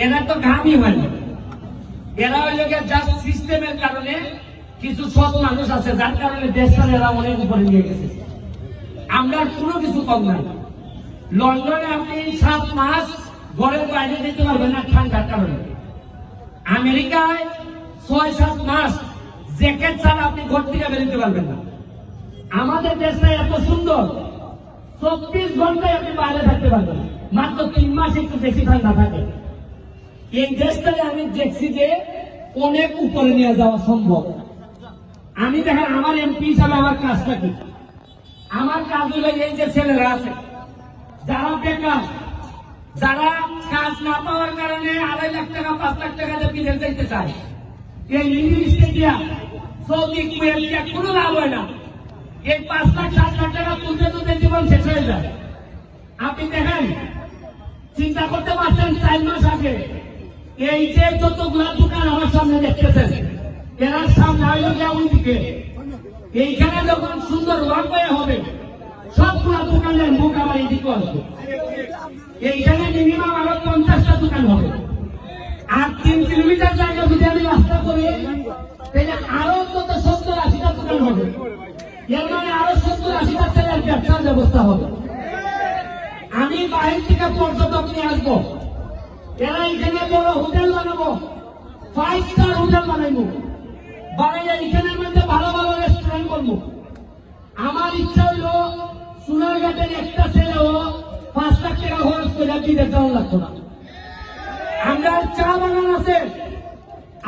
এরা তো ঘামই হয় না। এরা হইল জাস্ট সিস্টেমের কারণে কিছু সৎ মানুষ আছে, যার কারণে দেশটা এরা অনেক উপরে নিয়ে গেছে। আমরা কোনো কিছু কম নাই। লন্ডনে আপনি 7 মাস ঘরের বাইরে যেতে পারবেন না ঠান্ডার কারণে। আমেরিকায় 6-7 মাস জ্যাকেট ছাড়া আপনি ঘর থেকে বেরোতে পারবেন না। আমাদের দেশটা এত সুন্দর, 24 ঘন্টায় আপনি বাইরে থাকতে পারবেন, মাত্র 3 মাস একটু বেশি ঠান্ডা থাকে। এই দেশটাকে আমি দেখছি যে অনেক উপরে নিয়ে যাওয়া সম্ভব। আমি দেখেন আমার এমপি হিসাবে আমার কাজটা কি, আমার কাজ হলো এই যে ছেলেরা আছে যারা বেকার, যারা কাজ না পাওয়ার কারণে 2.5 লাখ টাকা 5 লাখ টাকা দিয়ে বিদেশ যেতে চায়, এই মিনি স্টেডিয়াম সৌদি কুয়েত কোনো লাভ হয় না। এই 5 লাখ 7 লাখ টাকা তুলতে তুলতে জীবন শেষ হয়ে যায়। আপনি দেখেন, চিন্তা করতে পারছেন 4 মাস আগে এই যে যতগুলা দোকান আমার সামনে দেখতেছেন, এরা সামনে আইলো ওই দিকে, এইখানে যখন সুন্দর ওয়াকওয়ে হবে সবগুলা দোকানের মুখ আমার এইদিকে আসবে। এইখানে মিনিমাম আরো 50টা দোকান হবে। আর 3 কিলোমিটার জায়গা যদি আমি রাস্তা করি তাহলে আরো অন্তত 70-80টা দোকান হবে। এর মানে আরো 70-80টা ছেলের ব্যবসার ব্যবস্থা হবে। আমি বাইরে থেকে পর্যটক নিয়ে আসবো, এরা এখানে বড় হোটেল বানাবো, 5 স্টার হোটেল বানাইবো, বানাইয়া এখানের মধ্যে ভালো ভালো রেস্টুরেন্ট করবো। আমার ইচ্ছা হইলো সোনারঘাটের একটা ছেলেও 5 লাখ টাকা খরচ করে বিদেশ যাওয়া লাগতো না। আমরা চা বাগান আছে,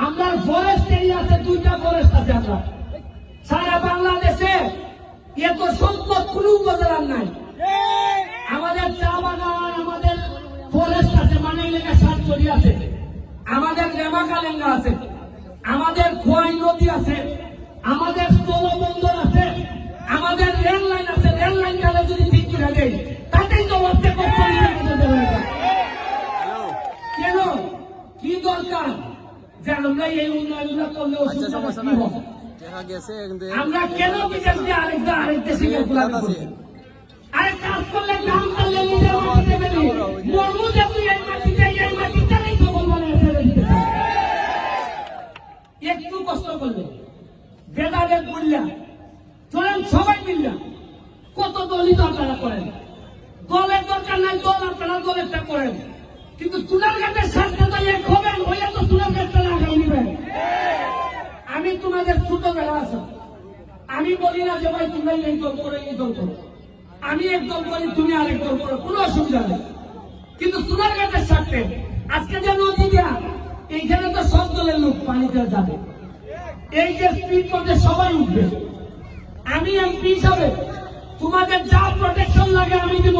আমরা ফরেস্ট এরিয়া আছে, 2টা ফরেস্ট আছে। আমরা সারা বাংলাদেশে এত সম্পদ কোন উপজেলার নাই। আমাদের চা বাগান, আমাদের ফরেস্ট আছে, মানে এলাকা সাতচুরি আছে, আমাদের রেমাকালেঙ্গা আছে, আমাদের খোয়াই নদী আছে, আমাদের স্থলবন্দর আছে, আমাদের রেল লাইন আছে। রেল লাইন কালে যদি ঠিক করে দেয় তাতেই তো অর্ধেক কেন কি দরকার যে আমরা এই উন্নয়নগুলো করলে আমরা কেন বিদেশ দিয়ে আরেক দেশে আরে কাজ করলে কাম করলে নিজের মাটিতে বেরি মরমু যে তুই এই মাটিতে এই মাটিতে নেই খবর মনে একটু কষ্ট করলে বেদাবে বললাম চলেন সবাই মিললাম। কত দলই তো আপনারা করেন, দলের দরকার নাই, দল আপনারা দলেরটা করেন, কিন্তু সোনারঘাটের স্বার্থে তো এক হবেন, হইয়া তো সোনারঘাটটা লাগাই নিবেন। আমি তোমাদের ছোটবেলা আছে, আমি বলি না যে ভাই তোমরা এই দল করো এই দল করো, আমি একদম বলি তুমি আরেক দল করো, কোনো অসুবিধা নেই। কিন্তু সোনারঘাটের স্বার্থে আজকে যে নদী দেয়া এইখানে তো সব দলের লোক পানিতে যাবে, এই যে স্পিড করতে সবাই উঠবে। আমি এমপি হিসাবে তোমাদের যা প্রোটেকশন লাগে আমি দিব।